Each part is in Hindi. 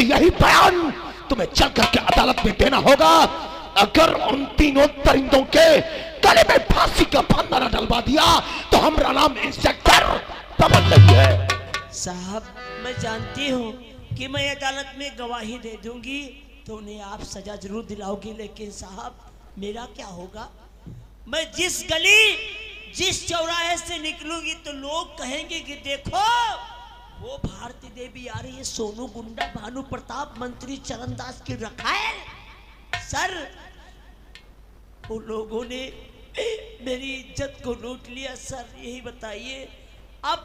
यही बयान तुम्हें चल करके अदालत में देना होगा। अगर उन तीनों परिंदों के गले में फांसी का फंदा न डलवा दिया तो हमारा नाम इंस्पेक्टर पवन नहीं है। साहब मैं जानती हूँ कि मैं अदालत में गवाही दे दूंगी तो उन्हें आप सजा जरूर दिलाओगे, लेकिन साहब मेरा क्या होगा? मैं जिस गली जिस चौराहे से निकलूंगी तो लोग कहेंगे कि देखो वो भारती देवी आ रही है, सोनू गुंडा, भानु प्रताप, मंत्री चरणदास की रखायल। सर वो लोगों ने मेरी इज्जत को लूट लिया। सर यही बताइए अब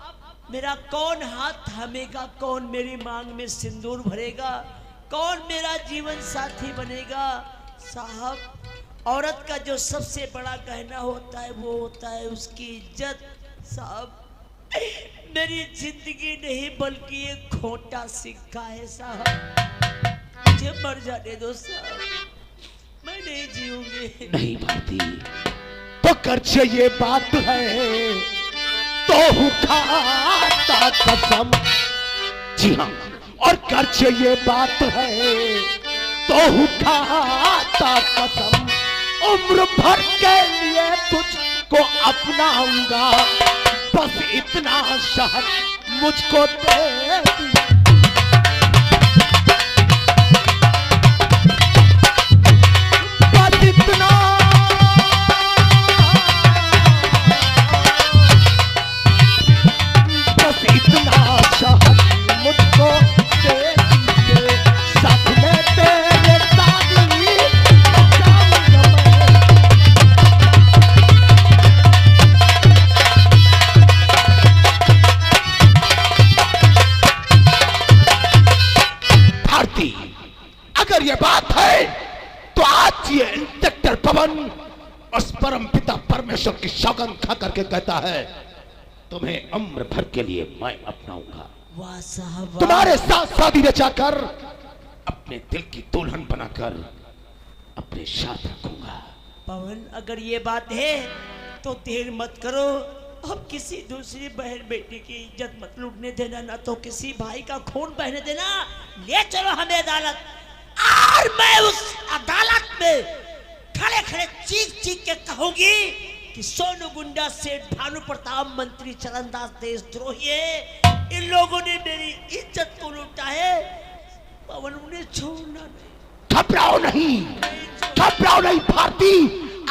मेरा कौन हाथ थामेगा, कौन मेरी मांग में सिंदूर भरेगा, कौन मेरा जीवन साथी बनेगा? साहब औरत का जो सबसे बड़ा गहना होता है वो होता है उसकी इज्जत। साहब मेरी जिंदगी नहीं बल्कि एक खोटा सिक्का है। साहब मुझे मर जाने दो साहब, मैं नहीं जीऊंगी। नहीं भारती, तो करछे ये बात है तो खाता कसम। जी हाँ, और करछे ये बात है तो खाता कसम। उम्र भर के लिए तुझको अपनाऊंगा, बस इतना शहद मुझको दे दिया। बस इतना, बस इतना शहद मुझको दे दीजिए, साथ में तेरे शादी जाऊंगा मैं। भारती, अगर ये बात है तो आज ये इंस्पेक्टर पवन उस परम पिता परमेश्वर की सौगंध खा करके कहता है तुम्हें उम्र भर के लिए मैं अपनाऊंगा। वाह साहब, तुम्हारे साथ शादी रचाकर अपने दिल की दुल्हन बनाकर अपने साथ रखूंगा। पवन अगर ये बात है तो देर मत करो, अब किसी दूसरी बहन बेटी की इज्जत मत लूटने देना, ना तो किसी भाई का खून बहने देना। ले चलो हमें अदालत, और मैं उस अदालत में खड़े खड़े चीख चीख के कहूंगी कि सोनू गुंडा, सेठ भानु प्रताप, मंत्री चरणदास देशद्रोही है, इन लोगों ने मेरी इज्जत को लूटा है। पवन उन्हें छोड़ना नहीं। घबराओ नहीं, घबराओ नहीं भारती,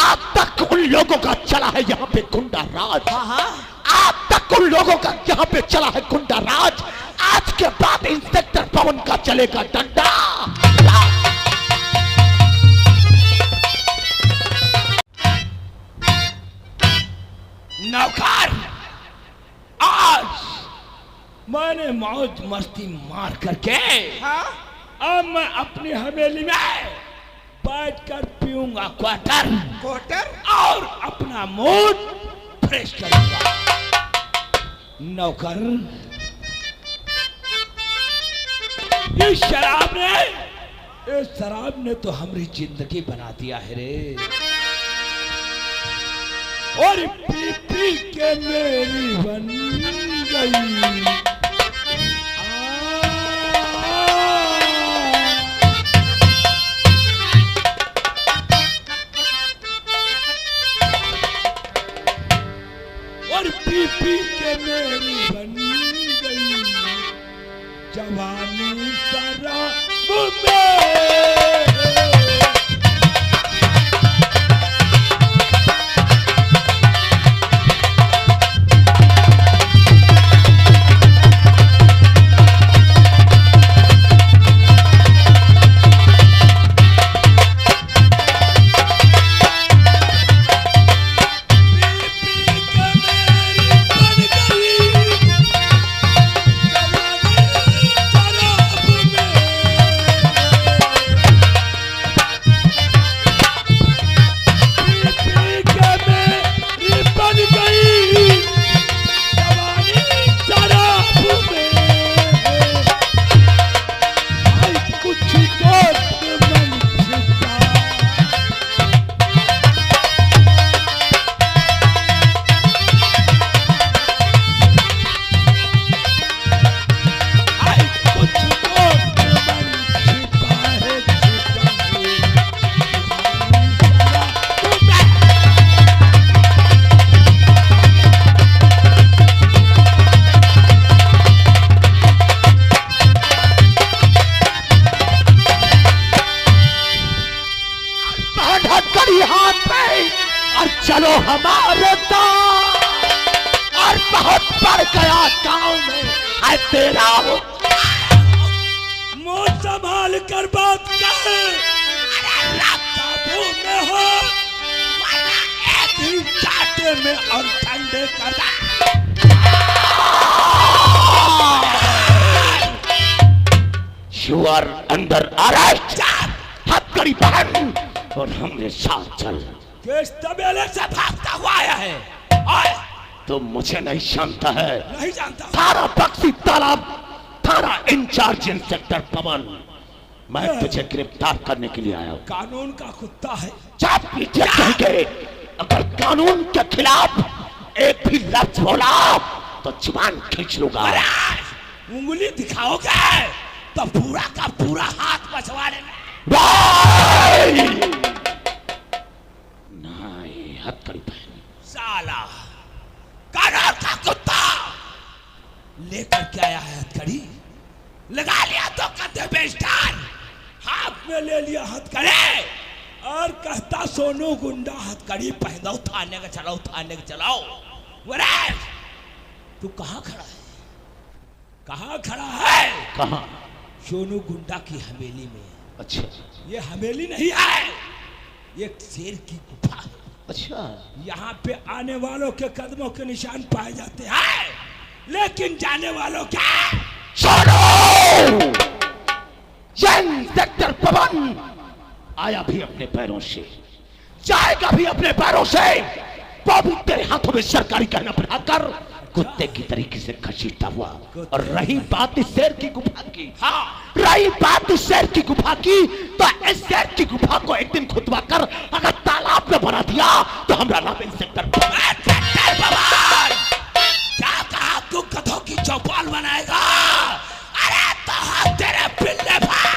आज तक उन लोगों का चला है यहाँ पे गुंडा राज। आज तक उन लोगों का यहाँ पे चला है गुंडा राज। आज के बाद इंस्पेक्टर पवन का चलेगा डंडा। नौकर, आज मैंने मौज मस्ती मार करके अब मैं अपनी हवेली में बैठकर पीऊंगा क्वार्टर और अपना मूड फ्रेश करूंगा। नौकर, इस शराब ने तो हमारी जिंदगी बना दिया है रे, और पी पी के मेरी बन गई। और पी पी के मेरी बन गई जवानी शराब में। गया गांव में है तेरा। मुंह संभाल कर बात कर। काबू में हो वरना एक ही चाटे में और ठंडे कर। You are under arrest। हथकड़ी पहन और हमरे साथ चल। केस तबेले से भागता हुआ आया है। आए। तो मुझे नहीं जानता है। नहीं जानता। थाना बक्सी तालाब थाना इंचार्ज इंस्पेक्टर पवन, मैं तुझे गिरफ्तार करने के लिए आया हूँ। कानून का कुत्ता है। चाप पीछे कहेंगे, अगर कानून के खिलाफ एक भी लफ्ज बोला तो जुबान खींच लूंगा। उंगली दिखाओगे तो पूरा का पूरा हाथ बचवा लेना। नहीं, हथकड़ी पहन। साला कानून का कुत्ता लेकर क्या आया है हथकड़ी? लगा लिया तो कंधे पे स्टार, हाथ में ले लिया हथकड़ी और कहता सोनू गुंडा हथकड़ी पहनाओ, थाने का चलाओ, थाने का चलाओ। तू कहाँ खड़ा है? कहाँ खड़ा है? कहाँ? सोनू गुंडा की हवेली में। अच्छा, ये हवेली नहीं है, एक शेर की गुफा है। अच्छा, यहाँ पे आने वालों के कदमों के निशान पाए जाते हैं, लेकिन जाने वालों क्या? इंस्पेक्टर पवन आया भी अपने पैरों से, जाएगा भी अपने पैरों से। वो भी तेरे हाथों में सरकारी कहना पढ़ाकर कुत्ते की तरीके से घसीटता हुआ। और रही बात इस शेर की गुफा की, हाँ, रही बात इस शेर की गुफा की, तो इस शेर की गुफा को एक दिन खुदवा कर अगर तालाब में बना दिया तो हमारा नाम इंस्पेक्टर पवन। क्या कहा तू गधों की चौपाल बनाएगा? अरे तो तेरे पिल्ले भाई।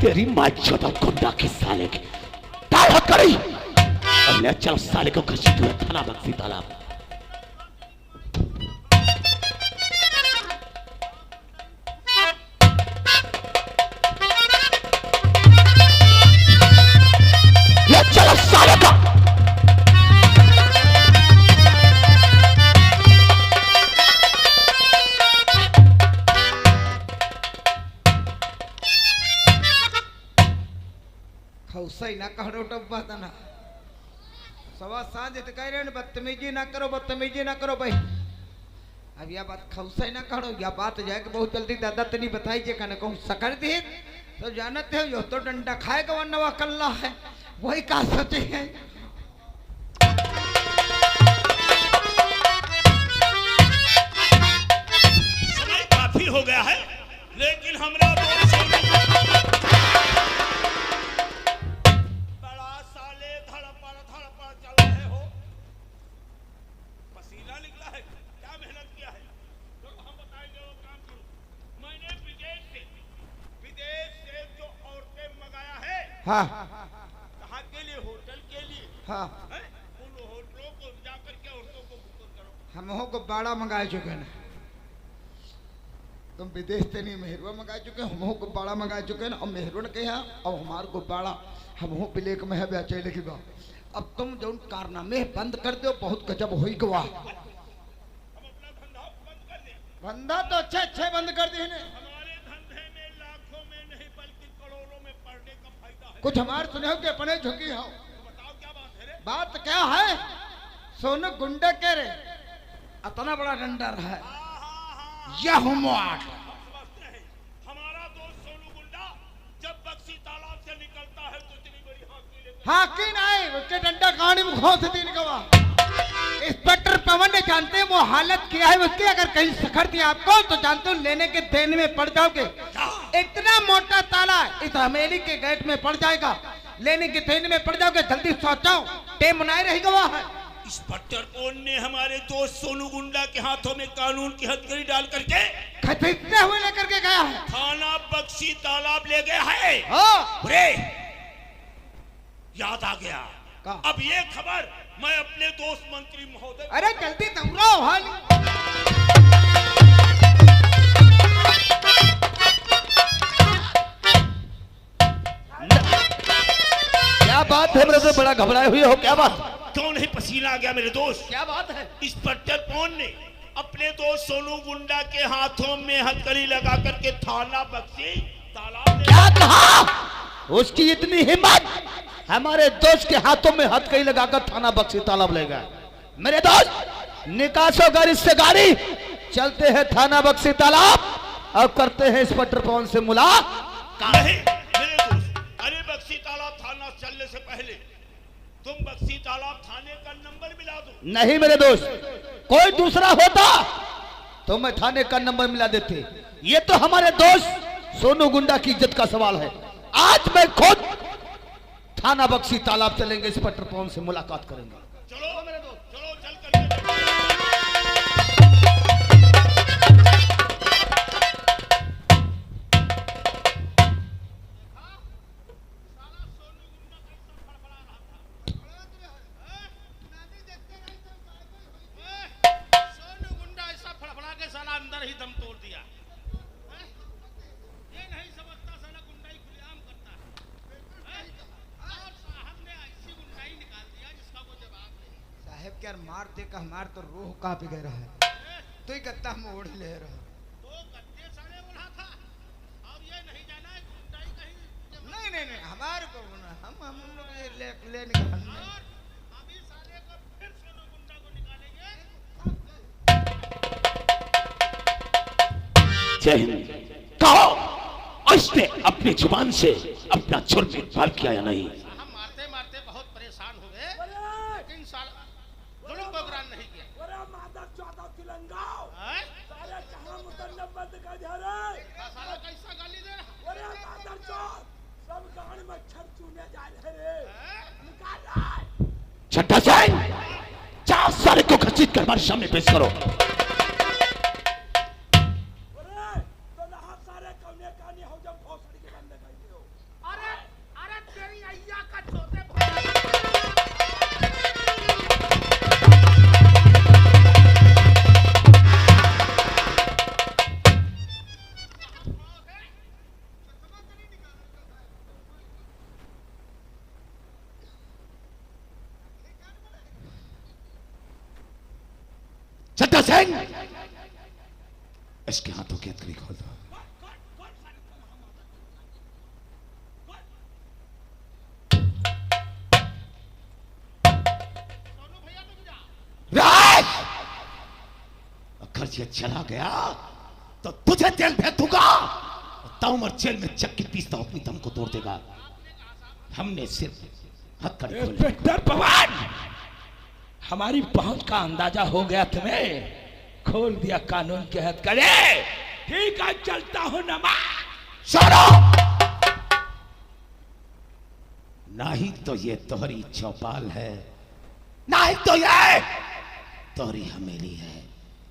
तेरी माँ चौदह गुंडा की साले की ताकत करी। अब ले चल साले को घसीट हुए थाना बक्सी तालाब। ले चल साले को। खौसई ना कहो डब्बा तना सवा सांझ कह रहे बदतमीजी ना करो, बदतमीजी ना करो भाई। अब यह बात खौसई ना करो, यह बात जाके बहुत जल्दी दादा तनी बताई जे कहने कहूँ सकड़ दी तो जानते हो यो तो डंडा खाएगा वरना वह कल्ला है, वही का सोचे है। समय काफी हो गया है, लेकिन हमरा हाँ कहाँ के लिए? होटल के लिए। हाँ उन होटलों को जाकर के औरतों को बुक करो। हम को बाड़ा मंगाए चुके हैं, तुम विदेश से नहीं मेहरवा मंगा चुके, हम को बाड़ा मंगा चुके हैं और मेहरवन के यहाँ और हमारे को बाड़ा हम ब्लैक में है बेचैले की बात। अब तुम जो कारनामे बंद कर दो बहुत गजब हो गवा। हम अपना धंधा बंद कर दे। धंधा तो अच्छे अच्छे बंद कर दिए ने। हमारे धंधे में लाखों में नहीं बल्कि करोड़ों में पड़ने का फायदा है। कुछ हमारे सुने हो कि अपने झुकी हो? बताओ क्या बात है रे? बात क्या है? सोनू गुंडा कह रहे इतना बड़ा डंडा है यह समझते हैं। हमारा दोस्त हाँ की नहीं उसके डंडा कहानी में घोंस दिन गवा। इंस्पेक्टर पवन ने जानते हैं वो हालत क्या है उसकी, अगर कहीं सखर दिया आपको तो जानते हो लेने के देने में पड़ जाओगे। इतना मोटा ताला इस हवेली के गेट में पड़ जाएगा, लेने के देने में पड़ जाओगे। जल्दी सोचो टेम बनाए रहेगा वहाँ है। इंस्पेक्टर पवन ने हमारे दोस्त सोनू गुंडा के हाथों में कानून की हथकड़ी डाल करके खरीदते हुए लेकर के गया है, थाना बक्सी तालाब ले गया है। हाँ। याद आ गया। अब ये खबर मैं अपने दोस्त मंत्री महोदय। अरे जल्दी दौड़ाओ हाल। क्या बात है मेरे तो बड़ा घबराए हुए हो, क्या बात? क्यों नहीं पसीना आ गया मेरे दोस्त? क्या बात है? इंस्पेक्टर पवन ने अपने दोस्त सोनू गुंडा के हाथों में हथकड़ी लगा करके थाना बक्सी तालाब में। क्या कहा? उसकी इतनी हिम्मत, हमारे दोस्त के हाथों में हथकड़ी लगाकर थाना बक्सी तालाब ले गया। मेरे दोस्त निकासो गाड़ी से गाड़ी, चलते हैं थाना बक्सी तालाब और करते हैं इंस्पेक्टर पवन से मुलाकात। नहीं मेरे दोस्त, अरे बक्सी तालाब थाना चलने से पहले तुम बक्सी तालाब थाने का नंबर मिला दो। नहीं मेरे दोस्त, कोई दूसरा होता तो मैं थाने का नंबर मिला देते। ये तो हमारे दोस्त सोनू गुंडा की इज्जत का सवाल है। आज मैं खुद थाना बक्सी तालाब चलेंगे, इंस्पेक्टर पवन से मुलाकात करेंगे। चलो मेरे दोस्त, चलो चल करके। सोनू गुंडा ऐसा फड़फड़ा के साला अंदर ही दम तोड़ दिया। ये नहीं समझता साला गुंडाई खुलेआम करता है। और साहब ने ऐसी गुंडाई निकाल दिया जिसका वो जवाब नहीं। साहब क्या मार दे का हमार तो रूह कांप गया है। तो ही गत्ता में ओढ़ ले रहा। तो गत्ते साले बोला था और ये नहीं जाना है गुंडाई कहीं। नहीं नहीं नहीं हमारे को हम लोग ये ले निकाल। और अभी साले को फिर सोनू गुंडा को निकालेंगे। जय हिंद। कहो उसने अपनी जुबान से अपना जुर्म इकबाल किया या नहीं? हम मारते मारते बहुत परेशान हो गए, लेकिन साला जुल्म को ग्रान नहीं किया। हैं? साला कैसा गाली दे रहा? छठा सिंह, 4 साल को घसीट कर हमारे सामने पेश करो। अरे तेरी अय्या का चोते छठा सिंह, इसके हाथों की हथकड़ी खोल दो। अगर ये चला गया तो तुझे जेल भेज दूंगा। ताउमर जेल में चक्की पीसता अपनी दम को तोड़ देगा। हमने सिर्फ हथकड़ी खोली। इंस्पेक्टर पवन, हमारी पहुंच का अंदाजा हो गया तुम्हें। खोल दिया कानून के हथकड़े। ठीक है, चलता हूं नमाज। सुनो, नहीं तो ये तोहरी चौपाल है, नहीं तो ये तोहरी हवेली है।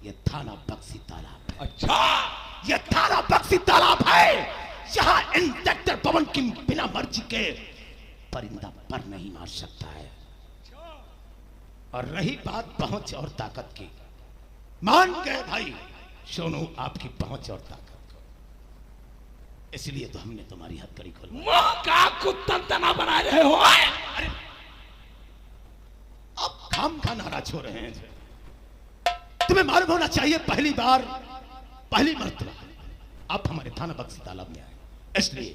ये थाना बक्सी तालाब है। अच्छा, ये थाना बक्सी तालाब है। यहाँ इंस्पेक्टर पवन की बिना मर्जी के परिंदा पर नहीं मार सकता है। और रही बात पहुंच और ताकत की, मान गए भाई सोनू आपकी पहुंच और ताकत को, इसलिए तो हमने तुम्हारी हथकड़ी खोलवाई। मुंह का कुत्ता तना बना रहे हो। अरे अब हम का नाराज हो रहे हैं। तुम्हें मालूम होना चाहिए, पहली मर्तबा आप हमारे थाना बक्सी तालाब में आए, इसलिए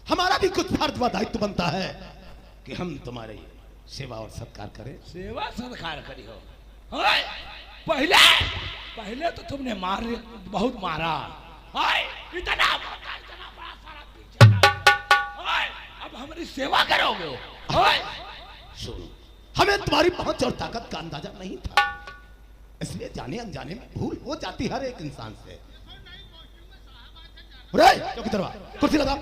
हमारा भी कुछ फर्ज व दायित्व बनता है कि हम तुम्हारे सेवा और सत्कार करें। सेवा सत्कार करी हो। ओए, पहले तो तुमने बहुत मारा। ओए, इतना बड़ा सारा पीछे। ओए, अब हमारी सेवा करोगे। ओए, सुनो, हमें तुम्हारी पहुंच और ताकत का अंदाजा नहीं था, इसलिए जाने अनजाने में भूल हो जाती हर एक इंसान से। चौकी दरवा, कुर्सी लगा,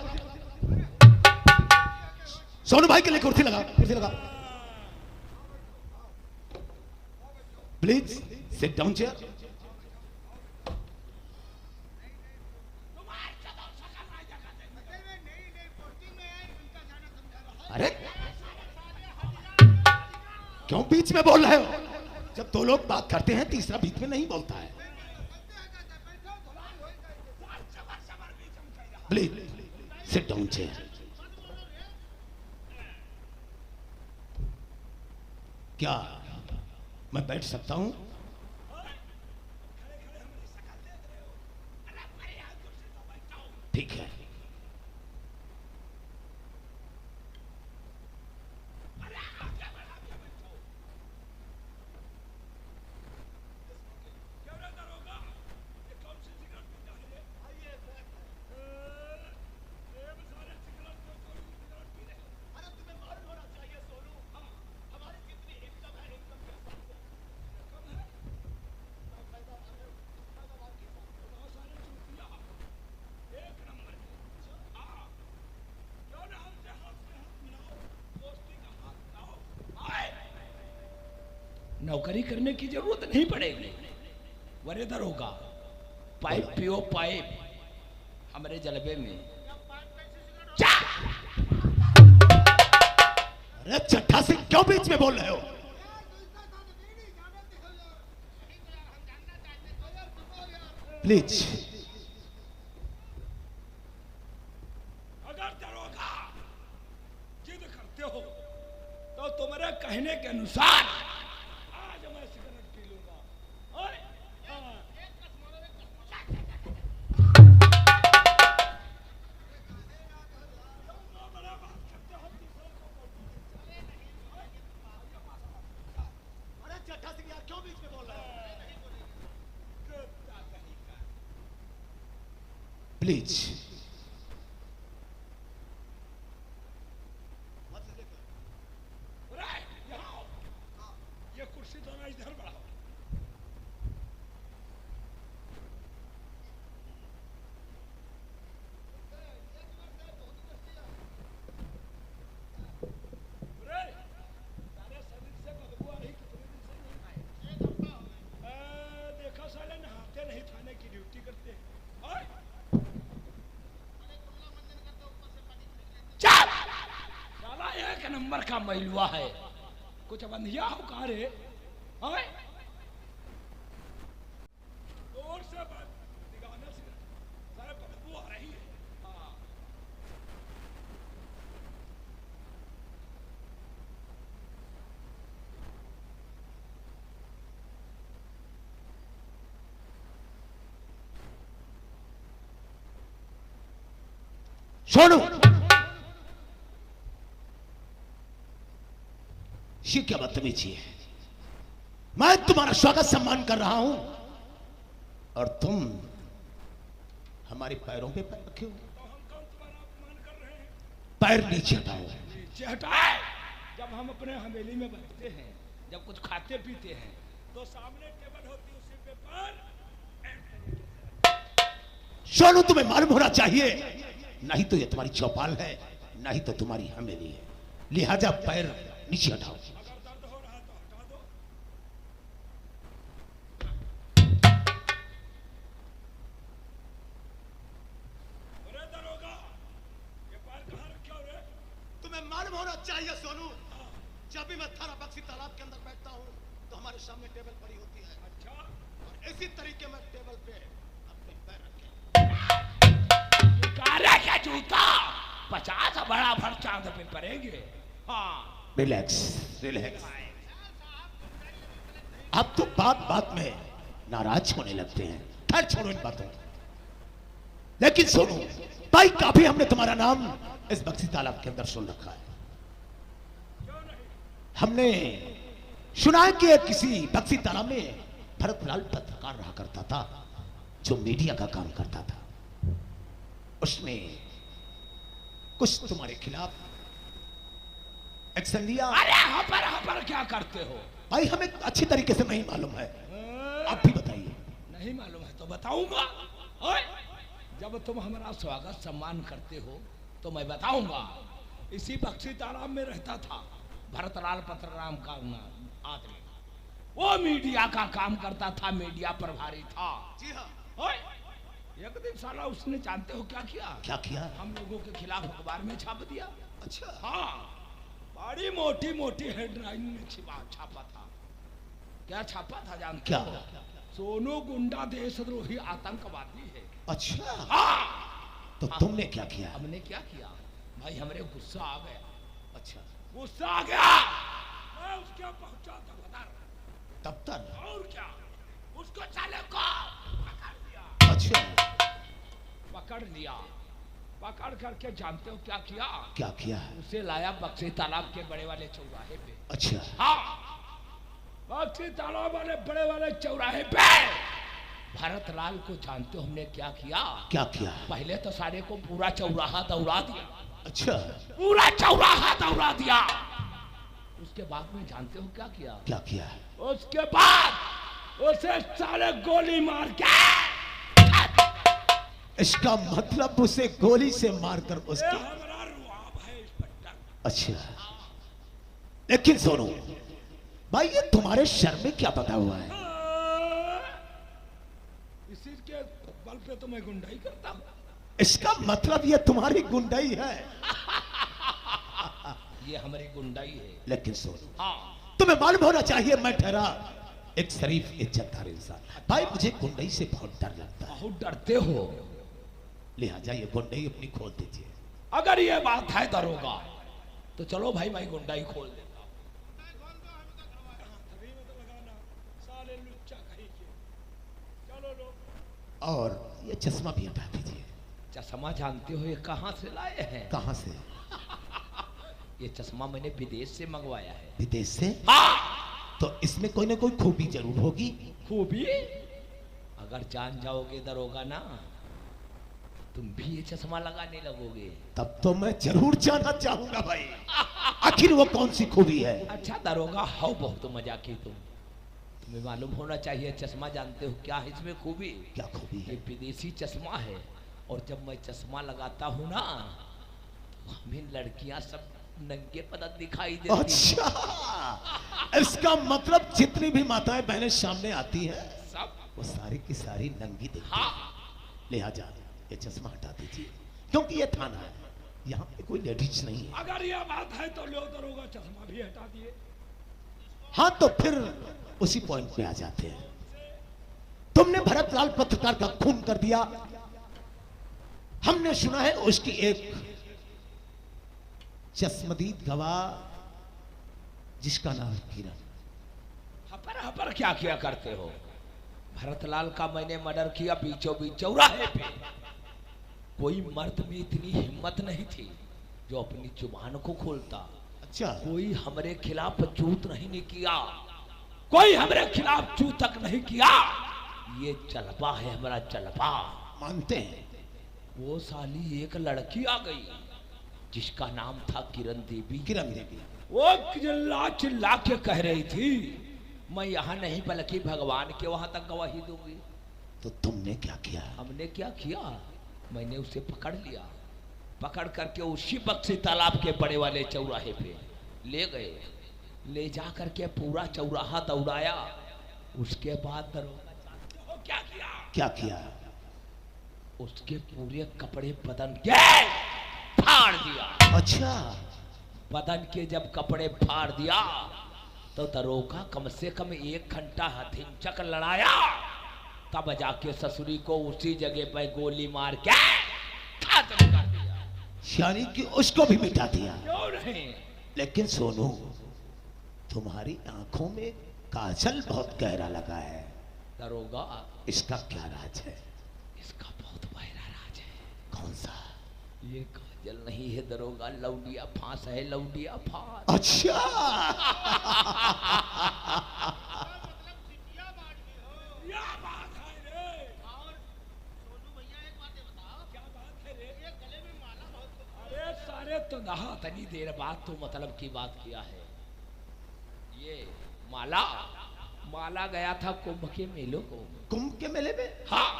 सोनू भाई के लिए कुर्सी लगा, कुर्सी लगा। Please sit down chair. अरे क्यों बीच में बोल रहे हो? जब दो लोग बात करते हैं तीसरा बीच में नहीं बोलता है। Please sit down chair. क्या मैं बैठ सकता हूं? ठीक है। नौकरी करने की जरूरत नहीं पड़ेगी। वरेदर होगा, पाइप पियो पाइप हमारे जलबे में। अरे चट्टा से क्यों बीच में बोल रहे हो? प्लीज। अगर दरोगा जिद करते हो तो तुम्हारे कहने के अनुसार आज मैं सिगरेट पी लूंगा। और अरे चट्टा सिंह यार क्यों बीच में बोल रहे हो? प्लीज। ये कुर्सी दोनों इधर बढ़ाओ। सारे शरीर से बदबू आ रही, कितने दिन से नहीं खाए। देखा साले नहाते नहीं, थाने की ड्यूटी करते हैं। और साला एक नंबर का मैलुआ है। कुछ बंधिया हो कहा रे? ओए जोर से निगाहने से सारे बदबू आ रही है। हाँ सोनू, ये क्या बदतमीजी है? मैं तुम्हारा स्वागत सम्मान कर रहा हूं और तुम हमारे पैरों पे पैर रखे हो। तो हम कौन तुम्हारा अपमान कर रहे हैं? पैर नीचे हटाओ। नीचे हटाए। जब हम अपने हवेली में बैठते हैं, जब कुछ खाते पीते हैं, तो सामने टेबल होती है, उसी पे पैर। सोनू तुम्हें मालूम होना चाहिए, नहीं तो ये तुम्हारी चौपाल है, नहीं तो तुम्हारी हवेली है, लिहाजा पैर नीचे हटाओ। अगर दर्द हो रहा है तो हटा दो। अरे दरोगा, ये पैर कहाँ रखे हो रे? तुम्हें मालूम होना चाहिए सोनू, जब भी मैं थाना बक्सी तालाब के अंदर बैठता हूँ तो हमारे सामने टेबल पड़ी होती है। अच्छा, और इसी तरीके में टेबल पे अपने पैर रखे। कारे का जूता 50 बड़ा भर चांद पे पड़ेंगे। हाँ रिलैक्स रिलैक्स। अब तो बात बात में नाराज होने लगते हैं। खैर छोड़ो इन बातों को। लेकिन सुनो भाई, काफी हमने तुम्हारा नाम इस बक्सी तालाब के अंदर सुन रखा है। हमने सुना है कि किसी बक्सी तालाब में भरतलाल पत्रकार रहा करता था, जो मीडिया का काम करता था। उसने कुछ तुम्हारे खिलाफ एक्शन लिया। अरे हपर क्या करते हो? भाई हमें अच्छी तरीके से नहीं मालूम है, आप भी बताइए। नहीं मालूम है तो बताऊंगा। ओए, जब तुम हमारा स्वागत सम्मान करते हो तो मैं बताऊंगा। इसी बक्सी तालाब में रहता था भरतलाल पत्रराम का आदमी। वो मीडिया का काम करता था, मीडिया प्रभारी था। जी हाँ। ओए, एक दिन साला उसने जानते हो क्या किया? क्या किया? हम लोगों के खिलाफ अखबार में छाप दिया। अच्छा। हाँ, बड़ी मोटी मोटी हेडलाइन में छापा था। क्या छापा था जानते क्या? हो? सोनू गुंडा देशद्रोही आतंकवादी है। अच्छा, हाँ। तो तुमने क्या किया? हमने क्या किया भाई, हमरे गुस्सा आ गया। अच्छा, गुस्सा आ गया, मैं उसके पहुंचा दफ्तर। और क्या, उसको साले को पकड़ लिया। अच्छा, पकड़ करके जानते हो क्या किया? क्या किया? उसे लाया बक्सी तालाब के बड़े वाले चौराहे पे। अच्छा, हाँ, बक्सी तालाब वाले बड़े वाले चौराहे पे भरतलाल को जानते हो हमने क्या किया? क्या किया? पहले तो सारे को पूरा चौराहा दौड़ा दिया। अच्छा, पूरा चौराहा दौड़ा दिया। उसके बाद में जानते हो क्या किया? क्या किया? उसके बाद उसे साले गोली मार के, इसका मतलब उसे गोली से मारकर उसके। हमारा रुआब है इंस्पेक्टर। अच्छा, लेकिन सोनू भाई, ये तुम्हारे शर में क्या बता हुआ है? इसी के बल पे तो मैं गुंडाई करता हूँ। इसका मतलब ये तुम्हारी गुंडाई है। ये हमारी गुंडाई है। लेकिन सोनू, हाँ, तुम्हें मालूम होना चाहिए, मैं ठहरा एक शरीफ इज्जतदार इंसान। भाई मुझे गुंडई से बहुत डर लगता है। बहुत डरते हो? लिहाजा ये गुंडई अपनी खोल दीजिए। अगर ये बात है दरोगा तो चलो भाई, मैं गुंडाई खोल देता हूँ। और ये चश्मा भी हटा दीजिए। चश्मा जानते हो ये कहाँ से लाए हैं? कहाँ से? ये चश्मा मैंने विदेश से मंगवाया है। विदेश से? हाँ। तो इसमें कोई ना कोई खूबी जरूर होगी। खूबी? अगर जान जाओगे दरोगा ना, तुम भी ये चश्मा लगाने लगोगे। तब तो मैं जरूर जानना चाहूंगा भाई, आखिर वो कौन सी खूबी है? अच्छा दरोगा हो, बहुत मजा की तुम। तुम्हें मालूम होना चाहिए चश्मा जानते हो क्या है इसमें खूबी? क्या खूबी ये है? विदेशी चश्मा है, और जब मैं चश्मा लगाता हूँ ना तो हमें लड़कियां सब नंगे पदन दिखाई देती हैं। अच्छा, इसका मतलब जितनी भी माताएं बहनें सामने आती हैं सब। वो सारी की सारी नंगी दिखती हाँ। हैं। लिहाजा ये चश्मा हटा दीजिए, क्योंकि ये थाना है, यहाँ पे कोई लेडीज नहीं है। अगर यह बात है तो लो दरोगा, चश्मा भी हटा दिए। हाँ, तो फिर उसी पॉइंट पे आ जाते हैं। तुमने भरतलाल पत्रकार का खून कर दिया। हमने सुना है उसकी एक चश्मदीद गवाह जिसका नाम किरण। हपर क्या किया करते हो? भरतलाल का मैंने मर्डर किया बीचों बीच चौराहे पे। कोई मर्द में इतनी हिम्मत नहीं थी जो अपनी जुबान को खोलता। अच्छा, कोई हमारे खिलाफ चूत नहीं किया, कोई हमारे खिलाफ चूत तक नहीं किया। ये जलवा है हमारा, जलवा। मानते हैं। वो साली एक लड़की आ गई जिसका नाम था किरण देवी। किरण देवी। वो चिल्ला चिल्ला के कह रही थी मैं यहाँ नहीं बल्कि भगवान के वहां तक गवाही दूंगी। तो तुमने क्या किया? हमने क्या किया, मैंने उसे पकड़ लिया। पकड़ करके उसी बक्सी तालाब के बड़े वाले चौराहे पे ले गए। ले जा करके पूरा चौराहा दौड़ाया। उसके बाद दरोगा क्या किया? क्या किया? उसके पूरे कपड़े बदन के फाड़ दिया। अच्छा, बदन के जब कपड़े फाड़ दिया तो दरोगा कम से कम 1 घंटा हथिंचक लड़ाया, तब जाके ससुरी को उसी जगह पर गोली मार के खत्म कर दिया। यानी कि उसको भी मिटा दिया। क्यों नहीं? लेकिन सोनू, तुम्हारी आंखों में काजल बहुत गहरा लगा है। दरोगा, इसका क्या राज है? इसका बहुत गहरा राज है। कौन सा? ये काजल नहीं है दरोगा, लौंडिया फांस है, लौंडिया फांस। अच्छा। क्या बात है रे? क्या बात है रे? अरे सारे अरे तो दहा तनी देर बाद तो मतलब की बात किया है। ये माला माला गया था कुंभ के मेलों को। कुंभ के मेले में? हाँ,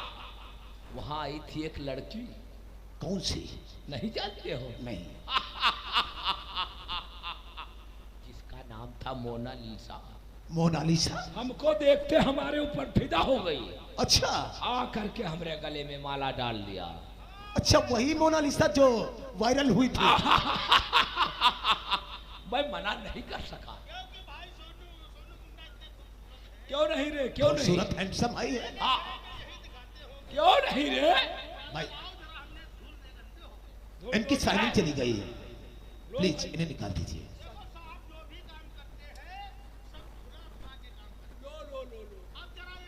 वहां आई थी एक लड़की। कौन सी? नहीं जानते हो? नहीं। जिसका नाम था मोनालिसा। मोनालिसा? हमको देखते हमारे ऊपर फिदा हो गई। अच्छा। आ करके हमरे गले में माला डाल दिया। अच्छा, वही मोनालिसा जो वायरल हुई थी। मैं मना नहीं कर सका। क्यों नहीं रे? क्यों नहीं? खूबसूरत हैंडसम आई है। हाँ, क्यों नहीं रे भाई? इनकी शाइनिंग चली गई है, प्लीज इन्हें निकाल दीजिए।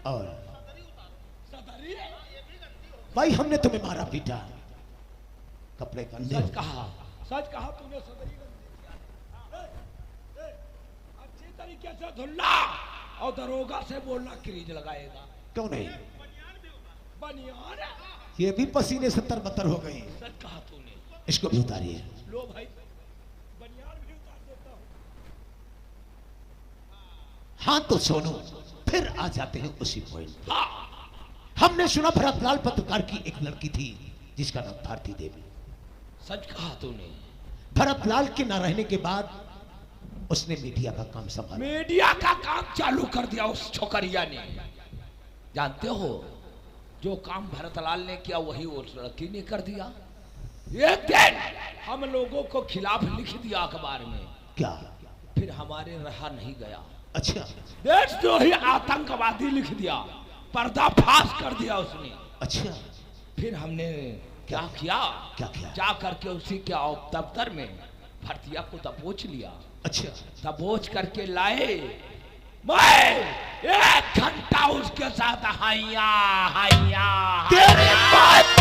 और भाई हमने तुम्हें मारा पीटा, कपड़े कंधे। सच कहा तूने। सदरी अच्छी तरीके से धुलना और दरोगा से बोलना क्रीज लगाएगा। क्यों नहीं? बनियान ये भी पसीने से तरबतर हो गई। सच कहा तूने। इसको भी उतारिए। लो भाई, बनियान भी उतार देता हूँ। हाँ तो सोनो, फिर आ जाते हैं उसी पॉइंट पे। हाँ, हमने सुना भरतलाल पत्रकार की एक लड़की थी जिसका नाम भारती देवी। सच कहा तूने। भरतलाल के न रहने के बाद उसने मीडिया का काम संभाला। मीडिया का काम चालू कर दिया उस छोकरिया ने। जानते हो, जो काम भरतलाल ने किया वही उस लड़की ने कर दिया। एक दिन हम लोगों को खिलाफ लिख दिया अखबार में। क्या? फिर हमारे रहा नहीं गया। अच्छा। देशद्रोही आतंकवादी लिख दिया, पर्दाफाश कर दिया उसने। अच्छा। फिर हमने क्या किया? क्या किया? जा करके उसी के दफ्तर में भरतिया को दबोच लिया। अच्छा। दबोच करके लाए। मैं 1 घंटा उसके साथ हैया हैया तेरे बाप